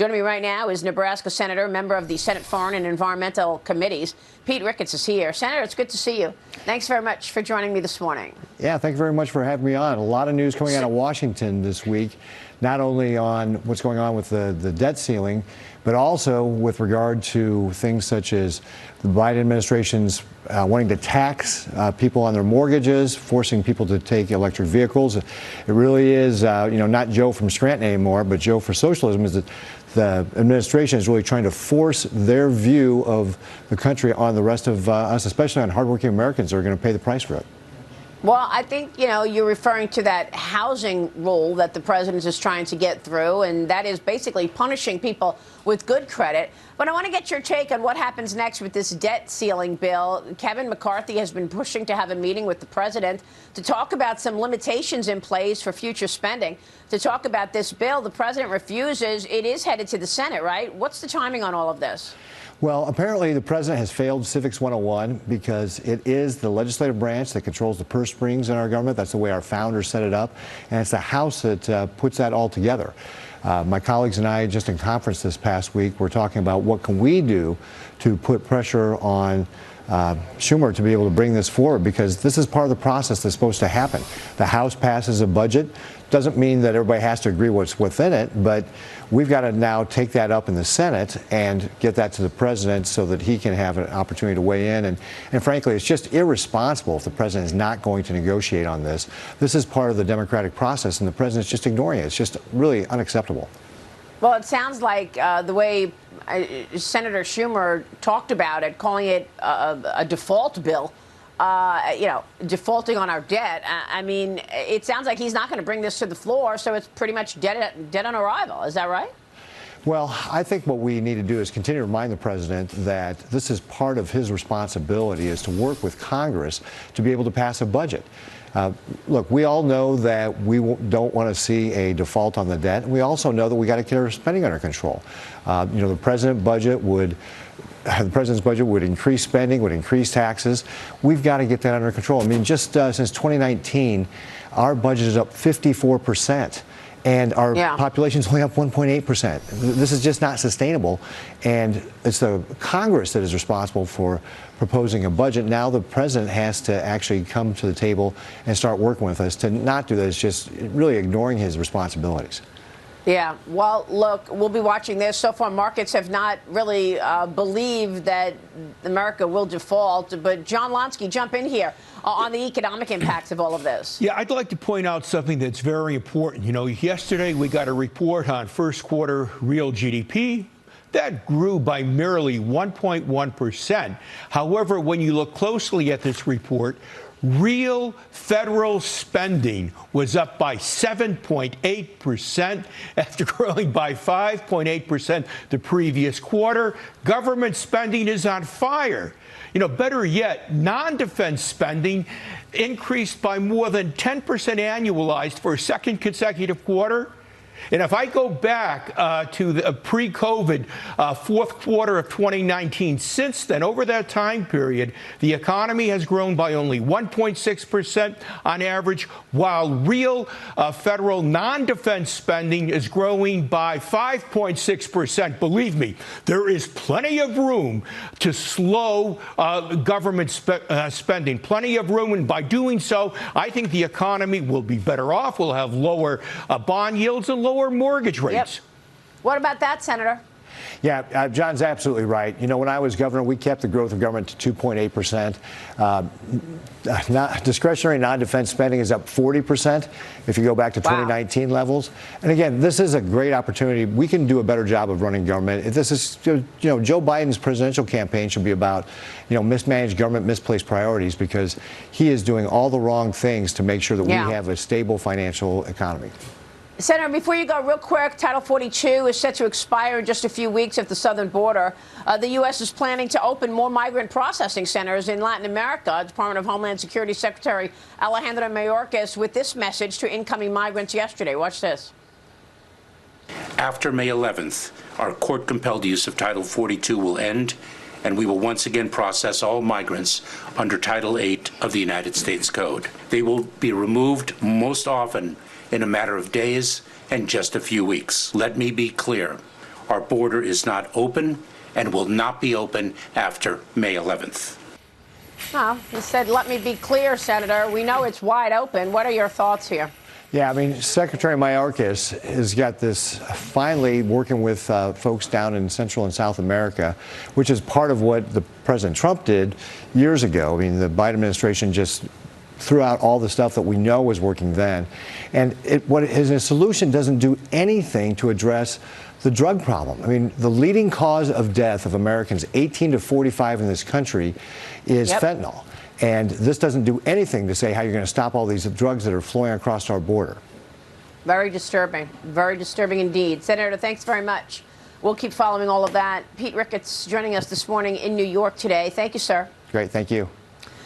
Joining me right now is Nebraska Senator, member of the Senate Foreign and Environmental Committees. Pete Ricketts is here. Senator, it's good to see you. Thanks very much for joining me this morning. Yeah, thank you very much for having me on. A lot of news coming out of Washington this week, not only on what's going on with the debt ceiling, but also with regard to things such as the Biden administration's wanting to tax people on their mortgages, forcing people to take electric vehicles. It really is, not Joe from Scranton anymore, but Joe for socialism. Is that the administration is really trying to force their view of the country on the rest of us, especially on hardworking Americans that are going to pay the price for it. Well, I think, you're referring to that housing rule that the president is trying to get through, and that is basically punishing people with good credit. But I want to get your take on what happens next with this debt ceiling bill. Kevin McCarthy has been pushing to have a meeting with the president to talk about some limitations in place for future spending. To talk about this bill, the president refuses. It is headed to the Senate, right? What's the timing on all of this? Well, apparently the president has failed Civics 101 because it is the legislative branch that controls the purse strings in our government. That's the way our founders set it up. And it's the House that puts that all together. My colleagues and I, just in conference this past week, were talking about what can we do to put pressure on Schumer to be able to bring this forward, because this is part of the process that's supposed to happen. The House passes a budget. Doesn't mean that everybody has to agree what's within it, but we've got to now take that up in the Senate and get that to the president so that he can have an opportunity to weigh in. And frankly, it's just irresponsible if the president is not going to negotiate on this. This is part of the democratic process, and the president's just ignoring it. It's just really unacceptable. Well, it sounds like the way Senator Schumer talked about it, calling it a default bill, defaulting on our debt. I mean, it sounds like he's not going to bring this to the floor, so it's pretty much dead on arrival. Is that right? Well, I think what we need to do is continue to remind the president that this is part of his responsibility, is to work with Congress to be able to pass a budget. Look, we all know that we don't want to see a default on the debt. We also know that we got to get our spending under control. The president's budget would increase spending, would increase taxes. We've got to get that under control. I mean, just since 2019, our budget is up 54%. And our population's only up 1.8%. This is just not sustainable. And it's the Congress that is responsible for proposing a budget. Now the president has to actually come to the table and start working with us. To not do that is just really ignoring his responsibilities. Yeah, well, look, we'll be watching this. So far, markets have not really believed that America will default. But John Lonsky, jump in here on the economic impacts of all of this. Yeah, I'd like to point out something that's very important. Yesterday we got a report on first quarter real GDP. That grew by merely 1.1%. However, when you look closely at this report, real federal spending was up by 7.8% after growing by 5.8% the previous quarter. Government spending is on fire. Better yet, non-defense spending increased by more than 10% annualized for a second consecutive quarter. And if I go back to the pre-COVID fourth quarter of 2019, since then, over that time period, the economy has grown by only 1.6% on average, while real federal non-defense spending is growing by 5.6%. Believe me, there is plenty of room to slow government spending, plenty of room. And by doing so, I think the economy will be better off. We'll have lower bond yields and lower mortgage rates. Yep. What about that, Senator? Yeah, John's absolutely right. When I was governor, we kept the growth of government to 2.8%. Discretionary non-defense spending is up 40% if you go back to 2019 levels. And again, this is a great opportunity. We can do a better job of running government. This is, Joe Biden's presidential campaign should be about, mismanaged government, misplaced priorities, because he is doing all the wrong things to make sure that we have a stable financial economy. Senator, before you go, real quick, Title 42 is set to expire in just a few weeks at the southern border. The U.S. is planning to open more migrant processing centers in Latin America. Department of Homeland Security Secretary Alejandro Mayorkas with this message to incoming migrants yesterday. Watch this. After May 11th, our court-compelled use of Title 42 will end, and we will once again process all migrants under Title 8 of the United States Code. They will be removed most often in a matter of days and just a few weeks. Let me be clear. Our border is not open and will not be open after May 11th. Well, he said, let me be clear, Senator. We know it's wide open. What are your thoughts here? Yeah, I mean, Secretary Mayorkas has got this finally working with folks down in Central and South America, which is part of what the President Trump did years ago. I mean, the Biden administration just threw out all the stuff that we know was working then. And his solution doesn't do anything to address the drug problem. I mean, the leading cause of death of Americans 18 to 45 in this country is fentanyl. And this doesn't do anything to say how you're going to stop all these drugs that are flowing across our border. Very disturbing indeed. Senator, thanks very much. We'll keep following all of that. Pete Ricketts joining us this morning in New York today. Thank you, sir. Great, thank you.